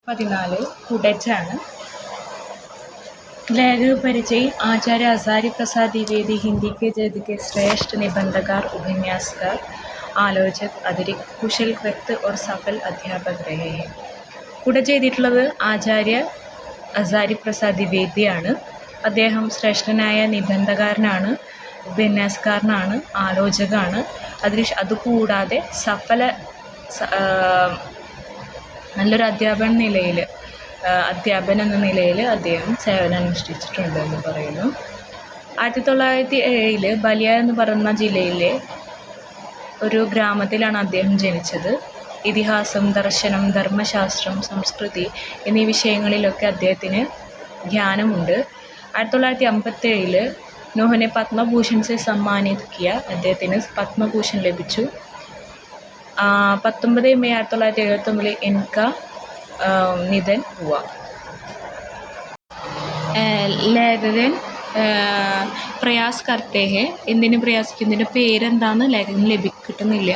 14 कुडज लेखक परिचय आचार्य हजारी प्रसाद द्विवेदी हिंदी के जद के श्रेष्ठ निबंधकार, उपन्यासकार, आलोचक, अतिरिक्त कुशल व्यक्त और सफल अध्यापक रहे हैं. കുടജ് എഴുതിയിട്ടുള്ളത് ആചാര്യ ഹസാരി പ്രസാദ് ദ്വിവേദിയാണ്. അദ്ദേഹം ശ്രേഷ്ഠനായ നിബന്ധകാരനാണ്, ഉപന്യാസകാരനാണ്, ആലോചകനാണ്. അതുകൂടാതെ നല്ലൊരു അധ്യാപകൻ എന്ന നിലയിൽ അദ്ദേഹം സേവനം അനുഷ്ഠിച്ചിട്ടുണ്ട് എന്ന് പറയുന്നു. 1907 ബലിയ എന്ന് പറയുന്ന ജില്ലയിലെ ഒരു ഗ്രാമത്തിലാണ് അദ്ദേഹം ജനിച്ചത്. ഇതിഹാസം, ദർശനം, ധർമ്മശാസ്ത്രം, സംസ്കൃതി എന്നീ വിഷയങ്ങളിലൊക്കെ അദ്ദേഹത്തിന് ജ്ഞാനമുണ്ട്. 1957 ഉन्होंने പത്മഭൂഷൺ से सम्मानित किया. അദ്ദേഹത്തിന് പത്മഭൂഷൺ ലഭിച്ചു. 19 മെയ് 1979 इनका निधन हुआ. ലേഖകൻ പ്രയാസ് കർത്തേ ഹെ. എന്തിനു പ്രയാസിക്കുന്നതിൻ്റെ പേരെന്താന്ന് ലേഖകന് കിട്ടുന്നില്ല.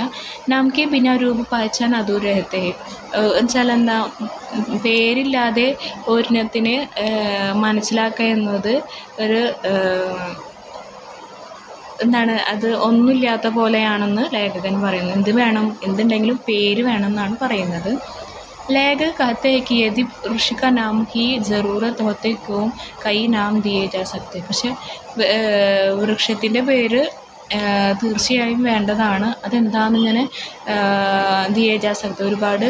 നാംകെ ബിനാ രൂപ പഹച്ചാൻ അധൂര രഹത്തെ ഹെ. എന്നുവെച്ചാൽ എന്താ, പേരില്ലാതെ ഒരിനത്തിനെ മനസ്സിലാക്കുക എന്നത് ഒരു എന്താണ്, അത് ഒന്നുമില്ലാത്ത പോലെയാണെന്ന് ലേഖകൻ പറയുന്നു. എന്തുണ്ടെങ്കിലും പേര് വേണമെന്നാണ് പറയുന്നത്. लेखक कहते हैं कि यदि ऋषि का नाम की ज़रूरत होते क्यों कई नाम दिए जा सकते. പക്ഷെ വൃക്ഷത്തിൻ്റെ പേര് തീർച്ചയായും വേണ്ടതാണ്. അതെന്താണെന്നിങ്ങനെ ദിയേ ജാ സക്തെ. ഒരുപാട്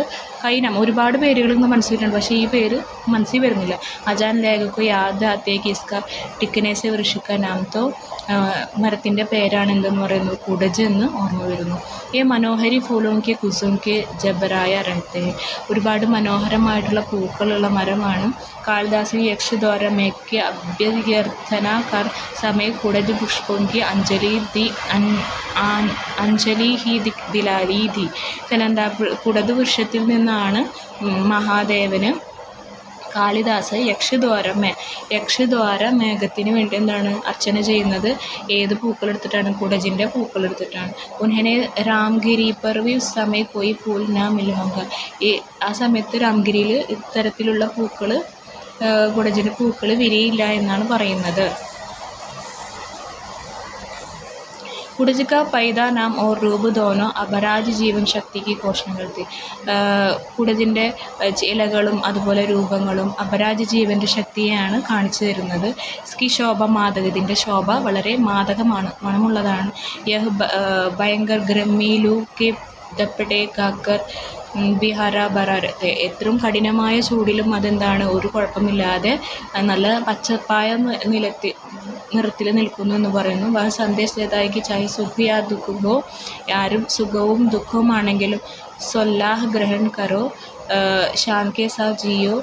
പേരുകൾ ഇന്ന് മനസ്സിലുണ്ട്, പക്ഷേ ഈ പേര് മനസ്സിൽ വരുന്നില്ല. അജാൻ ലേഖക് യാദ് ആത്തേ കി ഇസ്കാ ടിക്കനെ സെ വൃഷിക നാം തോ. മരത്തിൻ്റെ പേരാണ് എന്തെന്ന് പറയുന്നത്, കുടജ് എന്ന് ഓർമ്മ വരുന്നു. ഈ മനോഹരി ഫൂലോങ്കെ കുസുംകെ ജബരായ രംഗത്തെ. ഒരുപാട് മനോഹരമായിട്ടുള്ള പൂക്കളുള്ള മരമാണ്. കാളിദാസൻ യക്ഷദ്വാര മേക്ക് അഭ്യർത്ഥന കർ സമയ കുടജ് പുഷ്പോങ്കി അഞ്ജലി ഹി ദിലാരി ധി. ചിലെന്താ, കുടജ് വൃക്ഷത്തിൽ നിന്നാണ് മഹാദേവന് കാളിദാസ് യക്ഷദ്വാര മേഘത്തിന് വേണ്ടി എന്താണ് അർച്ചന ചെയ്യുന്നത്. ഏത് പൂക്കളെടുത്തിട്ടാണ്? കുടജിൻ്റെ പൂക്കളെടുത്തിട്ടാണ്. ഉൻഹനെ രാംഗിരി പർവി സമയ കോയി ഫൂൽ നാ മിൽഹോങ്ക. ആ സമയത്ത് രാംഗിരിയിൽ ഇത്തരത്തിലുള്ള കുടജിൻ്റെ പൂക്കൾ വിരിയില്ല എന്നാണ് പറയുന്നത്. कुडज का पैदा नाम और रूप दोनों അപരാജ് ജീവൻ ശക്തിക്ക് ഘോഷണ करती. കുടജിൻ്റെ ഇലകളും അതുപോലെ രൂപങ്ങളും അപരാജ് ജീവൻ്റെ ശക്തിയെയാണ് കാണിച്ചു തരുന്നത്. സ്കി ശോഭ മാദക. ഇതിൻ്റെ ശോഭ വളരെ മാദകമാണ്, മണമുള്ളതാണ്. യഹ് ഭയങ്കർ ഗ്രമീലു കെ ദപ്പടെ കാക്കർ ബിഹാര ബറാരത്തെ. എത്രയും കഠിനമായ ചൂടിലും അതെന്താണ്, ഒരു കുഴപ്പമില്ലാതെ നല്ല പച്ചപ്പായ നിറത്തിൽ നിൽക്കുന്നു എന്ന് പറയുന്നു. വഹ സന്ദേശ് ദേതായിക്ക് ചാഹി സുഖിയാ ദുഃഖോ. ആരും സുഖവും ദുഃഖവുമാണെങ്കിലും സ്വല്ലാഹ് ഗ്രഹൺ കരോ ശാന്തി സാ ജിയോ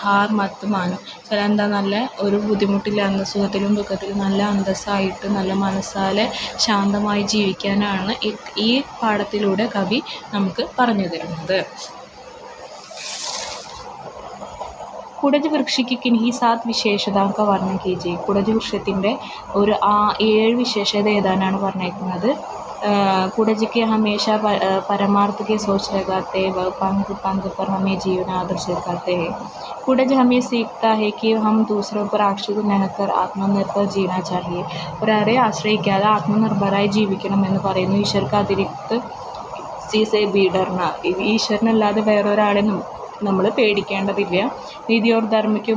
ഹാർ മത്ത് മാനോ. ചിലെന്താ, നല്ല ഒരു ബുദ്ധിമുട്ടില്ലാതെ സുഖത്തിലും ദുഃഖത്തിലും നല്ല അന്തസ്സായിട്ട് നല്ല മനസ്സാലെ ശാന്തമായി ജീവിക്കാനാണ് ഈ പാഠത്തിലൂടെ കവി നമുക്ക് പറഞ്ഞു തരുന്നത്. കുടജ് വൃക്ഷയ്ക്ക് കിൻഹി 7 വിശേഷതാ का वर्णन कीजिए. കുടജ് വൃക്ഷത്തിൻ്റെ ഒരു 7 വിശേഷത ഏതാനാണ് പറഞ്ഞേക്കുന്നത്. कुडज के हमेशा परमार्थ के सोच लगाते व पंख पर हमें जीवन आदर्शित करते हैं. कुडज हमें सीखता है कि हम दूसरों पर आश्रित न कर आत्मनिर्भर जीना चाहिए. ഒരാളെ ആശ്രയിക്കാതെ ആത്മനിർഭരായി ജീവിക്കണമെന്ന് പറയുന്നു. ഈശ്വർക്ക് അതിരിക്ത് സീസെ ബീഡർന. ഈശ്വരനല്ലാതെ വേറൊരാളെ നമ്മൾ പേടിക്കേണ്ടതില്ല. നീതി और धर्म के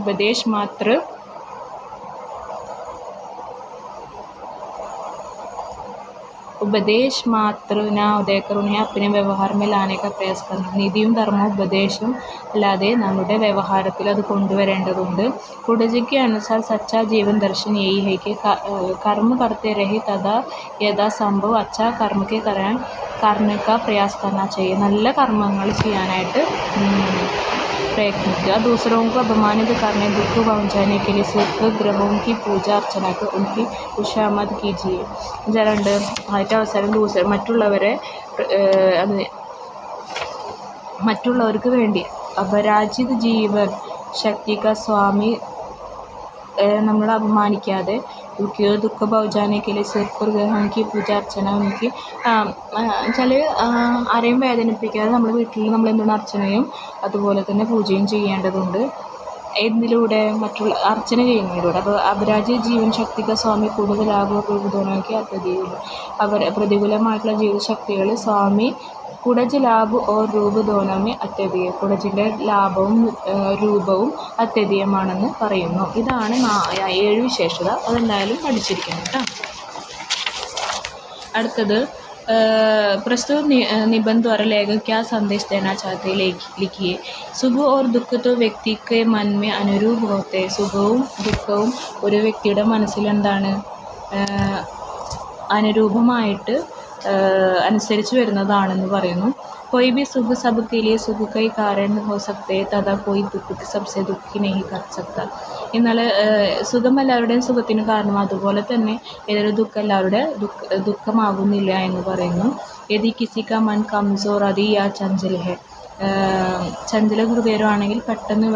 उपदेश मात्र ना देकर उन्हें अपने व्यवहार में लाने का प्रयास करना. നീതിയും ധർമ്മവും ഉപദേശവും അല്ലാതെ നമ്മുടെ വ്യവഹാരത്തിൽ അത് കൊണ്ടുവരേണ്ടതുണ്ട്. कुडज के अनुसार सच्चा जीवन दर्शन यही है कि कर्म करते रहे तथा यदा संभव अच्छा कर्म के करने का प्रयास करना चाहिए. നല്ല കർമ്മങ്ങൾ ചെയ്യാനായിട്ട് प्रयत्निക്കുക. दूसरों को अपमानित करने, दुख पहुँचाने के लिए सुख ग्रहों की पूजा अर्चना कर उनकी खुशामद कीजिए. ജലണ്ട് ആയിട്ട് അവസരം മറ്റുള്ളവർക്ക് വേണ്ടി അപരാജിത ജീവൻ ശക്തി का स्वामी നമ്മൾ അപമാനിക്കാതെ दुख पहुँचाने के लिए सिर और उनकी पूजा अर्चന उनकी വെച്ചാൽ ആരെയും വേദനിപ്പിക്കാതെ നമ്മൾ വീട്ടിൽ നമ്മൾ എന്താണ് അർച്ചനയും അതുപോലെ തന്നെ പൂജയും ചെയ്യേണ്ടതുണ്ട്. എന്തിലൂടെ? മറ്റുള്ള അർച്ചന ചെയ്യുന്നതിലൂടെ. അപ്പോൾ അപരാജയ ജീവൻ ശക്തിക്ക് സ്വാമി കൂടുതൽ ലാഭപ്രദമാക്കി പ്രതികൂലമായിട്ടുള്ള ജീവിതശക്തികൾ സ്വാമി കുടജ് ലാഭ് ഓർ രൂപ് ദോനമേ അത്യധികം. കുടജിൻ്റെ ലാഭവും രൂപവും അത്യധികമാണെന്ന് പറയുന്നു. ഇതാണ് 7 വിശേഷത. അതെന്തായാലും പഠിച്ചിരിക്കണം കേട്ടോ. അടുത്തത് प्रस्तुत निबंध द्वारा लेखक क्या संदेश देना चाहते हैं लिखिए. सुख और दुख तो व्यक्ति के मन में अनुरूप होते हैं. സുഖവും ദുഃഖവും ഒരു വ്യക്തിയുടെ മനസ്സിൽ എന്താണ് അനുരൂപമായിട്ട് അനുസരിച്ച് വരുന്നതാണെന്ന് പറയുന്നു. कोई भी सुख सबके लिए सुख का ही कारण हो सकते हैं तथा कोई दुख सबसे दुखी नहीं कर सकता. എന്നാൽ സുഖം എല്ലാവരുടെയും സുഖത്തിന് കാരണം, അതുപോലെ തന്നെ ഏതൊരു ദുഃഖം എല്ലാവരുടെ ദുഃഖമാകുന്നില്ല എന്ന് പറയുന്നു. യദി കിസി കാ മൻ കംസോർ അതി യാ ചഞ്ചൽ ഹെ. ചഞ്ചല ഹൃദയരാണെങ്കിൽ പെട്ടെന്ന്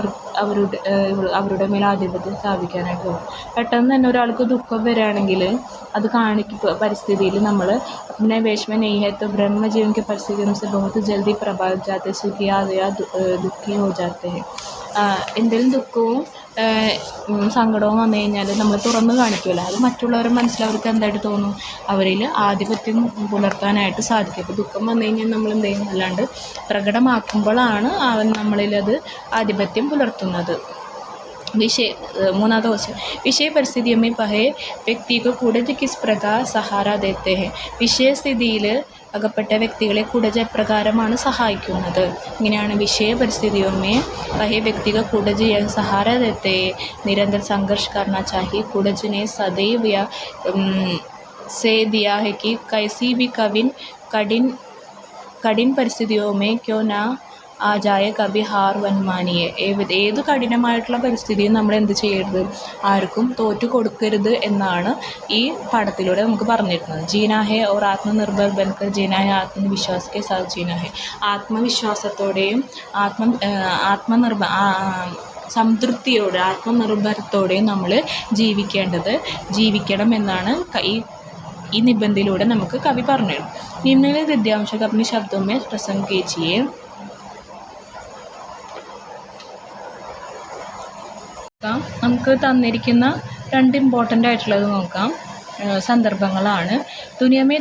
അവരുടെ മേൽ ആധിപത്യം സ്ഥാപിക്കാനായിട്ട് പോകും. പെട്ടെന്ന് തന്നെ ഒരാൾക്ക് ദുഃഖം വരികയാണെങ്കിൽ അത് പരിസ്ഥിതിയിൽ നമ്മൾ अपने वेश में नहीं है तो ब्रह्म जीवन के परिस्थितियों से बहुत जल्दी प्रभावित जाते सुखी या दुखी हो जाते हैं. എന്തെങ്കിലും ദുഃഖവും സങ്കടവും വന്നു കഴിഞ്ഞാൽ നമ്മൾ തുറന്ന് കാണിക്കില്ല. അത് മറ്റുള്ളവരുടെ മനസ്സിൽ അവർക്ക് എന്തായിട്ട് തോന്നും? അവരിൽ ആധിപത്യം പുലർത്താനായിട്ട് സാധിക്കും. അപ്പോൾ ദുഃഖം വന്നു കഴിഞ്ഞാൽ നമ്മൾ എന്ത് ചെയ്യും? അല്ലാണ്ട് പ്രകടമാക്കുമ്പോഴാണ് നമ്മളിലത് ആധിപത്യം പുലർത്തുന്നത്. മൂന്നാമത്തെ ക്വസ്റ്റ്യൻ. വിഷയ പരിസ്ഥിതിयों में पहे व्यक्ति को कुडज किस प्रकार सहारा देते हैं. വിഷയസ്ഥിതിയിൽ അകപ്പെട്ട വ്യക്തികളെ കുടജ് എപ്രകാരമാണ് സഹായിക്കുന്നത്? ഇങ്ങനെയാണ്. വിഷയ പരിസ്ഥിതിയോമേ പഹേ വ്യക്തിക കുടജ് സഹാര देते निरंतर संघर्ष करना चाहिए. कुडज ने सदैव से दिया है कि कैसी भी कठिन परिस्थितियों में क्यों ना ആജായ കബി ഹാർ വന്മാനിയെ. ഏത് കഠിനമായിട്ടുള്ള പരിസ്ഥിതിയും നമ്മൾ എന്ത് ചെയ്യരുത്? ആർക്കും തോറ്റു കൊടുക്കരുത് എന്നാണ് ഈ പാഠത്തിലൂടെ നമുക്ക് പറഞ്ഞിരുന്നത്. ജീനാഹെ ഓർ ആത്മനിർഭർ ബൻകർ ജീനാഹെ ആത്മവിശ്വാസ് കെ സാത്ത് ജീനാഹെ. ആത്മവിശ്വാസത്തോടെയും സംതൃപ്തിയോടെ ആത്മനിർഭരത്തോടെയും നമ്മൾ ജീവിക്കണം എന്നാണ് ഈ നിബന്ധയിലൂടെ നമുക്ക് കവി പറഞ്ഞു. നിമ്നലിഖിത വിദ്യാംശക अपने शब्दों में प्रसंग कीजिए. നമുക്ക് തന്നിരിക്കുന്ന 2 ഇമ്പോർട്ടൻ്റ് ആയിട്ടുള്ളത് നോക്കാം. സന്ദർഭങ്ങളാണ്. ദുനിയമേ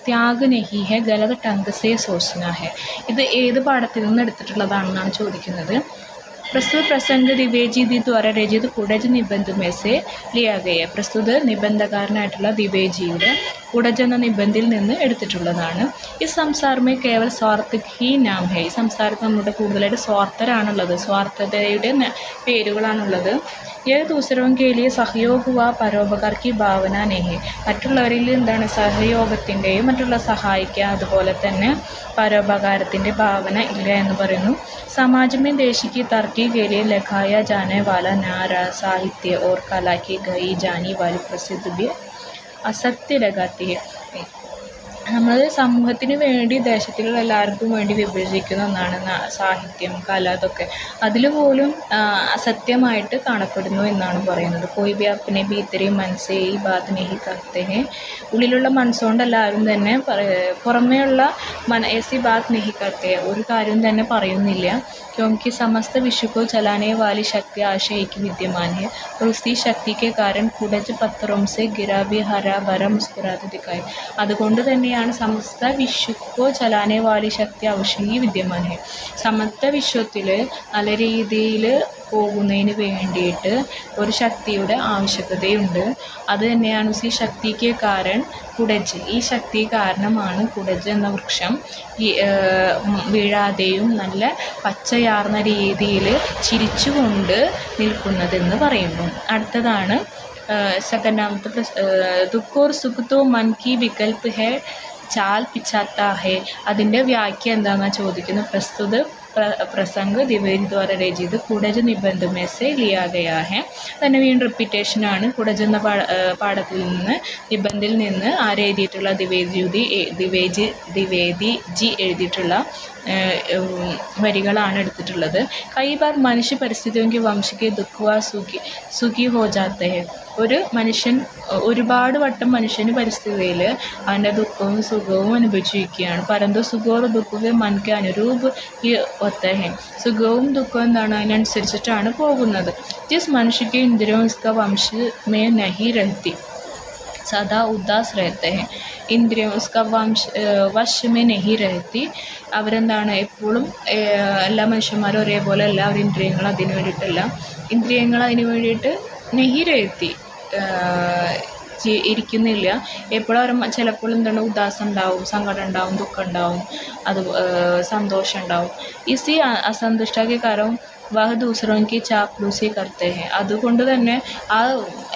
ത്യാഗ് നഹി ഹെ ഗലത് ടങ്ക് സേ സോച്ന ഹെ. ഇത് ഏത് പാഠത്തിൽ നിന്ന് എടുത്തിട്ടുള്ളതാണെന്നാണ് ചോദിക്കുന്നത്. प्रस्तुत प्रसंग द्विवेदी द्वारा രചിത കുടജ് നിബന്ധ് में से लिया गया. പ്രസ്തുത നിബന്ധകാരനായിട്ടുള്ള ദ്വിവേദിയുടെ കുടജ് എന്ന നിബന്ധിൽ നിന്ന് എടുത്തിട്ടുള്ളതാണ്. ഈ സംസാരമേ കേവൽ സ്വാർത്ഥക് ഹി നാം ഹെ. ഈ സംസാരത്തിൽ നമ്മുടെ കൂടുതലായിട്ട് സ്വാർത്ഥരാണുള്ളത്, സ്വാർത്ഥതയുടെ പേരുകളാണുള്ളത്. ഏത് ദൂസരവും കേലിയ സഹയോഗ വ പരോപകാർ കി ഭാവന നെഹി. മറ്റുള്ളവരിൽ എന്താണ് സഹയോഗത്തിൻ്റെയും മറ്റുള്ള സഹായിക്കുക അതുപോലെ തന്നെ പരോപകാരത്തിൻ്റെ ഭാവന ഇല്ല എന്ന് പറയുന്നു. समाज में देश की तरक्की के लिए लिखाया जाने वाला नारा साहित्य और कला की गई जाने वाली प्रसिद्ध भी आसक्ति लगाती है. നമ്മൾ സമൂഹത്തിന് വേണ്ടി ദേശത്തിലുള്ള എല്ലാവർക്കും വേണ്ടി വിഭജിക്കുന്ന ഒന്നാണ് സാഹിത്യം, കല. അതൊക്കെ അതിൽ പോലും അസത്യമായിട്ട് കാണപ്പെടുന്നു എന്നാണ് പറയുന്നത്. कोई भी अपने भीतरी मन से ഈ बात नहीं करते हैं. ഉള്ളിലുള്ള മനസ്സുകൊണ്ട് എല്ലാവരും തന്നെ പുറമേയുള്ള ऐसी बात नहीं करते. ഒരു കാര്യം തന്നെ പറയുന്നില്ല. क्योंकि समस्त विश्व को चलाने वाली शक्ति आशा एक विद्यमान है और उसी शक्ति के कारण कुडज पत्थरों से गिरा भी हरा भरा मुस्कुराते दिखाए. അതുകൊണ്ട് തന്നെയാണ് സമസ്ത വിശ്വക്കോ ചലാനെ വാലി ശക്തി ആവശ്യം വിദ്യമാൻ ഹെ. സമസ്ത വിശ്വത്തിൽ നല്ല രീതിയിൽ പോകുന്നതിന് വേണ്ടിയിട്ട് ഒരു ശക്തിയുടെ ആവശ്യകതയുണ്ട്. അത് തന്നെയാണ് ഉസി ശക്തിക്ക് കാരൺ കുടജ്. ഈ ശക്തി കാരണമാണ് കുടജ് എന്ന വൃക്ഷം വീഴാതെയും നല്ല പച്ചയാർന്ന രീതിയിൽ ചിരിച്ചുകൊണ്ട് നിൽക്കുന്നതെന്ന് പറയുന്നു. അടുത്തതാണ് സെക്കൻഡാമത്തെ. ദുഃഖ ഓർ സുഖ തോ മൻ കി വികൽപ് ഹെ ചാൽ പിച്ചാത്ത ഹെ. അതിൻ്റെ വ്യാഖ്യ എന്താണെന്നാണ് ചോദിക്കുന്നത്. പ്രസ്തുത പ്രസംഗ द्विवेदी द्वारा രചിത കുടജ് നിബന്ധ में से लिया गया है. തന്നെ വീണ്ടും റിപ്പീറ്റേഷനാണ്. കുടജ് എന്ന പാഠത്തിൽ നിന്ന് നിബന്ധിൽ നിന്ന് ആരെഴുതിയിട്ടുള്ള ദ്വിവേദി ജി എഴുതിയിട്ടുള്ള വരികളാണ് എടുത്തിട്ടുള്ളത്. കൈ ബാർ മനുഷ്യ പരിസ്ഥിതിയോങ്കി വംശിക്ക് ദുഃഖ സുഖി ഹോ ജാത്തെ ഹെ. ഒരു മനുഷ്യൻ ഒരുപാട് വട്ടം മനുഷ്യന് പരിസ്ഥിതിയിൽ അവൻ്റെ ദുഃഖവും സുഖവും അനുഭവിച്ചിരിക്കുകയാണ്. പരന്തു സുഖവും ദുഃഖവും മൻക്ക് അനുരൂപ് ഈ ഒത്ത ഹെ. സുഖവും ദുഃഖവും എന്താണ്, അതിനനുസരിച്ചിട്ടാണ് പോകുന്നത്. ജിസ് മനുഷ്യക്ക് ഇന്ദ്രിയോं इसका वंश में नहीं रहती, സദാ ഉദാസ് रहते हैं. ഇന്ദ്രിയം उसका വശ में नहीं रहती. അവരെന്താണ് എപ്പോഴും എല്ലാ മനുഷ്യന്മാരും ഒരേപോലെ അല്ല. അവർ ഇന്ദ്രിയങ്ങൾ അതിന് വേണ്ടിയിട്ടല്ല, ഇന്ദ്രിയങ്ങൾ അതിന് വേണ്ടിയിട്ട് നെഹി रहती ഇരിക്കുന്നില്ല. എപ്പോഴും അവർ ചിലപ്പോൾ എന്താണ് ഉദാസം ഉണ്ടാവും, സങ്കടം ഉണ്ടാവും, ദുഃഖം ഉണ്ടാവും, അത് സന്തോഷം ഉണ്ടാവും. ഇസി അസന്തുഷ്ട കാരണം വഹ് ദൂസറോങ്കി ചാപ്ലൂസി കർത്തേ ഹെ. അതുകൊണ്ട് തന്നെ ആ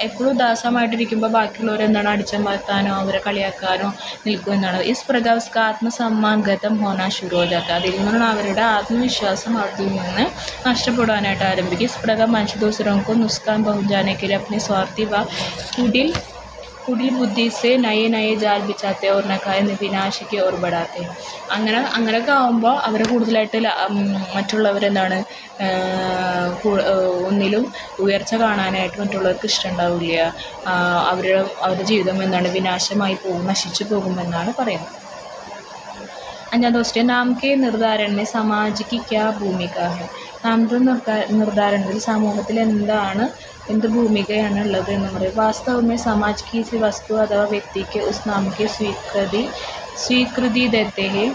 എപ്പോഴും ഉദാസമായിട്ടിരിക്കുമ്പോൾ ബാക്കിയുള്ളവരെന്താണ് അടിച്ചമർത്താനോ അവരെ കളിയാക്കാനോ നിൽക്കുമെന്നാണ്. ഇസ് പ്രകാർ ഉസ്കാ ആത്മസമ്മാൻ ഗതം ഹോന ശുരു ഹോ ജാത്ത. അതിൽ നിന്നാണ് അവരുടെ ആത്മവിശ്വാസം അതിൽ നിന്ന് നഷ്ടപ്പെടാനായിട്ട് ആരംഭിക്കും. ഇസ് പ്രകാർ മനുഷ്യ ദൂസറോങ്കോ നുസ്കാൻ പहुंचाने के लिए अपने स्वार्थी व കുടിൽ ബുദ്ധി സെ നയെ നയെ ജാൽ ബിച്ചാത്തെ ഓർ നക്കായ വിനാശിക്ക് ഓർ ബടാത്തെ. അങ്ങനെയൊക്കെ ആകുമ്പോൾ അവരെ കൂടുതലായിട്ട് മറ്റുള്ളവരെന്താണ് ഒന്നിലും ഉയർച്ച കാണാനായിട്ട് മറ്റുള്ളവർക്ക് ഇഷ്ടമുണ്ടാവില്ല. അവരുടെ ജീവിതം എന്താണ് വിനാശമായി പോകും, നശിച്ചു പോകുമെന്നാണ് പറയുന്നത്. അഞ്ചാമത്തെ ക്വസ്റ്റ്യൻ, നാം കെ നിർദ്ധാരണ സമാജിക്ക് ക്യാ ഭൂമിക ഹെ. നാമത്തെ നിർദ്ധാരണത്തിൽ സമൂഹത്തിൽ എന്ത് ഭൂമികയാണ് ഉള്ളത് എന്ന് പറയും. വാസ്തവമേ समाज किसी वस्तु अथवा व्यक्ति के उस नाम की स्वीकृति देते हैं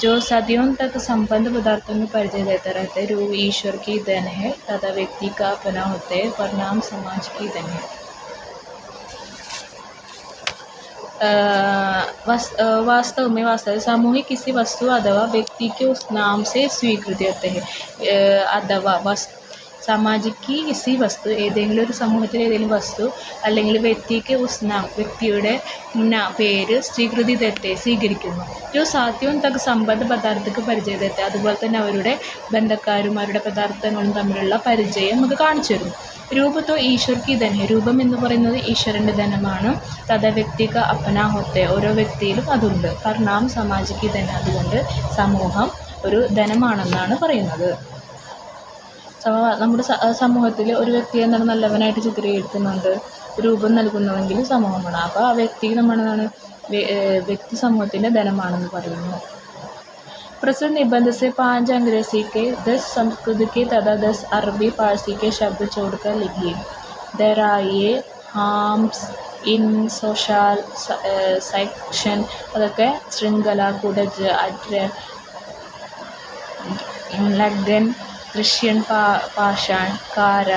जो सदियों तक संबंध पदार्थों में परिचय देता रहता है. रूप ईश्वर की देन है तथा व्यक्ति का अपना होते हैं, परिणाम समाज की देन है. वास्तव में सामूहिक किसी वस्तु अथवा व्यक्ति के उस नाम से स्वीकृति देते हैं. अथवा സാമാജിക്ക് കിസി വസ്തു, ഏതെങ്കിലും ഒരു സമൂഹത്തിലെ ഏതെങ്കിലും വസ്തു അല്ലെങ്കിൽ വ്യക്തിക്ക് ഉസ്നാം, വ്യക്തിയുടെ പേര് സ്വീകൃതി തെറ്റേ സ്വീകരിക്കുന്നു. ജോ സാധ്യവും തക്ക് സമ്പദ് പദാർത്ഥക്ക് പരിചയം തെറ്റേ. അതുപോലെ തന്നെ അവരുടെ ബന്ധക്കാരും അവരുടെ പദാർത്ഥങ്ങളും തമ്മിലുള്ള പരിചയം അത് കാണിച്ചു തരുന്നു. രൂപത്തോ ഈശ്വർക്ക് ധനം. രൂപം എന്ന് പറയുന്നത് ഈശ്വരൻ്റെ ധനമാണ്. തഥാ വ്യക്തിക്ക് അപ്പന ഹോത്തെ. ഓരോ വ്യക്തിയിലും അതുണ്ട്. പരിണാം സമാജിക്ക് ധനം. അതുകൊണ്ട് സമൂഹം ഒരു ധനമാണെന്നാണ് പറയുന്നത്. നമ്മുടെ സമൂഹത്തിൽ ഒരു വ്യക്തിയെ എന്താണ് നല്ലവനായിട്ട് ചിത്രീകരിക്കുന്നുണ്ട്, രൂപം നൽകുന്നുവെങ്കിൽ സമൂഹമാണ്. അപ്പോൾ ആ വ്യക്തിക്ക് നമ്മളാണ് വ്യക്തി സമൂഹത്തിൻ്റെ ധനമാണെന്ന് പറയുന്നു. प्रस्तुत निबंध से 5 अंग्रेजी के, 10 संस्कृत के तथा 10 अरबी फारसी के शब्द जोड़कर लिखिए. देयर आर ये हार्म्स इन सोशल सेक्शन. അതൊക്കെ ശൃംഖല, കുടജ്, അഡ്ര, ലഗ്ൻ, ക്രിസ്ത്യൻ പാഷാൺ, കാര,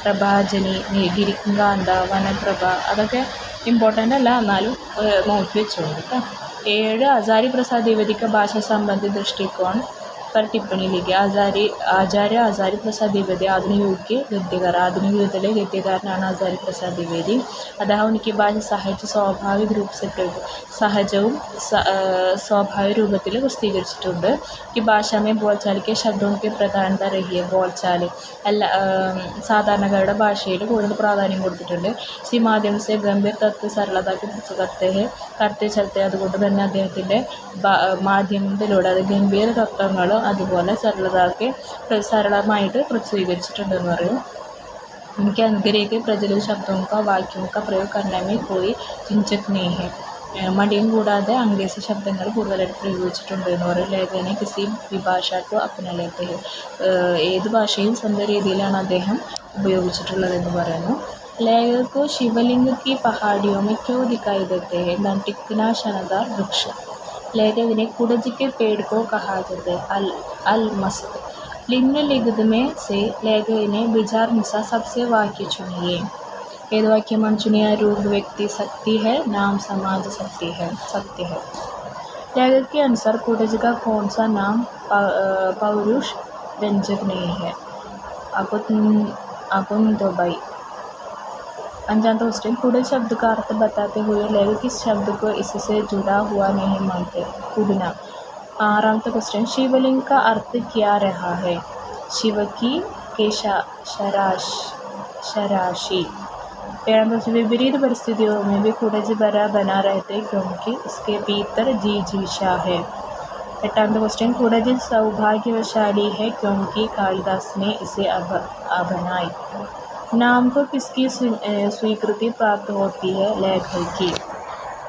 പ്രഭാജനി, ഗിരികാന്ത, വനപ്രഭ. അതൊക്കെ ഇമ്പോർട്ടൻ്റ് അല്ല, എന്നാലും നോക്കി വെച്ചോളൂ കേട്ടോ. 7 हजारी प्रसाद द्विवेदी का भाषा संबंधी दृष्टिकोण पर टिप्पणी लिखी. आचार्य हजारी प्रसाद द्विवेदी आधुनिक युग के गद्यकार. ആധുനിക യുഗത്തിലെ ഗദ്യകാരനാണ് ആചാര്യ പ്രസാദ് ദ്വിവേദി. അദ്ദേഹം ഉनकी ഭാഷ സാഹിത്യ സ്വാഭാവിക രൂപ से സഹജവും സ്വാഭാവിക രൂപത്തിൽ പ്രസിദ്ധീകരിച്ചിട്ടുണ്ട്. ഈ ഭാഷ में बोलचाल के शब्दों की प्रधानता रही है. बोलचाल എല്ലാ സാധാരണക്കാരുടെ ഭാഷയിൽ കൂടുതൽ പ്രാധാന്യം കൊടുത്തിട്ടുണ്ട്. സി മാധ്യമം से गंभीर तत्व सरलता के करते चलते. അതുകൊണ്ട് തന്നെ അദ്ദേഹത്തിൻ്റെ മാധ്യമത്തിലൂടെ അത് ഗംഭീര തത്വങ്ങളും അതുപോലെ സരളമായിട്ട് പ്രസിദ്ധീകരിച്ചിട്ടുണ്ടെന്ന് പറയും. उनके अंग्रेजी के प्रचलित शब्दों का वाक्यों का प्रयोग करने में कोई झिझक नहीं है. മടിയും കൂടാതെ അംഗ്രേസി ശബ്ദങ്ങൾ കൂടുതലായിട്ട് പ്രയോഗിച്ചിട്ടുണ്ട് എന്ന് പറയും. ലേഖനെ കിസി വിഭാഷക്കോ അപ്നലേത്തെ. ഏത് ഭാഷയും സ്വന്തം രീതിയിലാണ് അദ്ദേഹം ഉപയോഗിച്ചിട്ടുള്ളതെന്ന് പറയുന്നു. लेखक को शिवलिंग की पहाड़ियों में क्यों दिखाई देते हैं? टिकना शनदार वृक्ष. लेखक ने कुडज के पेड़ को कहा जाता है अल मस्त. निम्नलिखित में से लेखक ने विचारानुसार सबसे वाक्य चुनिए. ഏത് വാക്യമാണ് ചുനിയ? रूप व्यक्ति शक्ति है, नाम समाज शक्ति है, सत्य है. लेखक के अनुसार कुडज का कौन सा नाम पौरुष व्यंजक नहीं है? अकुंतोबाई. 5वां क्वेश्चन, कुडज शब्द का अर्थ बताते हुए लेखक किस शब्द को इससे जुड़ा हुआ नहीं मानते? कुडना. 6वां क्वेश्चन, शिवलिंग का अर्थ क्या रहा है? शिव की शराशी. 7वां क्वेश्चन, विपरीत परिस्थितियों में भी कुडज बना रहते क्योंकि उसके भीतर जिजीविषा है. 8वां क्वेश्चन, कुडज सौभाग्यशाली है क्योंकि कालिदास ने इसे अपनाई। नाम को किसकी स्वीकृति प्राप्त होती है? लेखक की।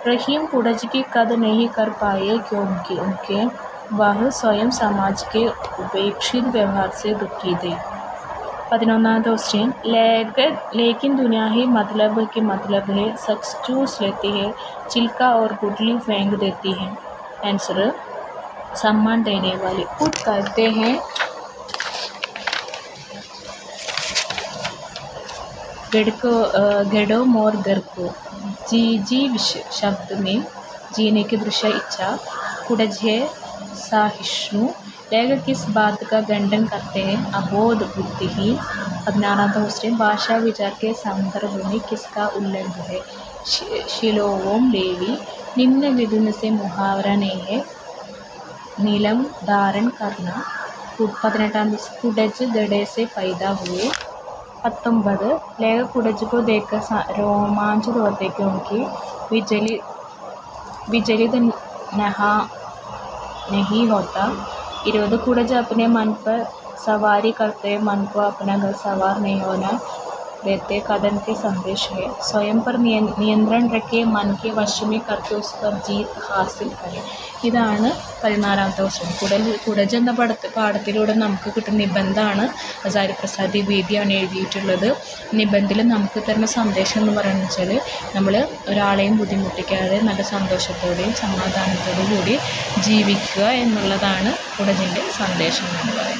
रहीम कुडज की कद नहीं कर पाए क्योंकि वह स्वयं समाज के उपेक्षित व्यवहार से दुखी थे। 11वां क्वेश्चन, लेकिन दुनिया ही मतलब के मतलब है, सच चूस लेती है, चिल्का और गुठली फेंक देती है। आंसर, सम्मान देने वाली। पुट करते हैं गढ़ो मोर घर को। जी शब्द में जीने की दृढ़ इच्छा। कुडज है सहिष्णु। लेखक किस बात का खंडन करते हैं? अबोध बुद्धिहीन। 16वां क्वेश्चन, भाषा विचार के संदर्भ में किसका उल्लेख है? Shalom levy. निम्न विधुन से मुहावरा नहीं है? नीलम धारण करना। 18वां, कुडज गड्ढे से पैदा हुए। 19, लेखक कुडज को देखकर रोमांचित होते क्योंकि विचलित नहीं होता। 20, कुडज अपने मन पर सवारी करते, मन को अपना घर सवार नहीं होना देते। कथन के संदेश है? स्वयं पर नियंत्रण रखे, मन के वश में करके उस पर जीत हासिल करें। ഇതാണ് 14ാമത്തെ ക്വസ്റ്റ്യൻ. കുടജ് എന്ന പാഠത്തിലൂടെ നമുക്ക് കിട്ടുന്ന നിബന്ധമാണ്. ആചാര്യപ്രസാദ് ദ്വിവേദിയാണ് എഴുതിയിട്ടുള്ളത്. നിബന്ധത്തിൽ നമുക്ക് തരുന്ന സന്ദേശം എന്ന് പറയുന്നത് വെച്ചാൽ നമ്മൾ ഒരാളെയും ബുദ്ധിമുട്ടിക്കാതെ നല്ല സന്തോഷത്തോടെയും സമാധാനത്തോടു കൂടി ജീവിക്കുക എന്നുള്ളതാണ് കുടജിൻ്റെ സന്ദേശം എന്ന് പറയുന്നത്.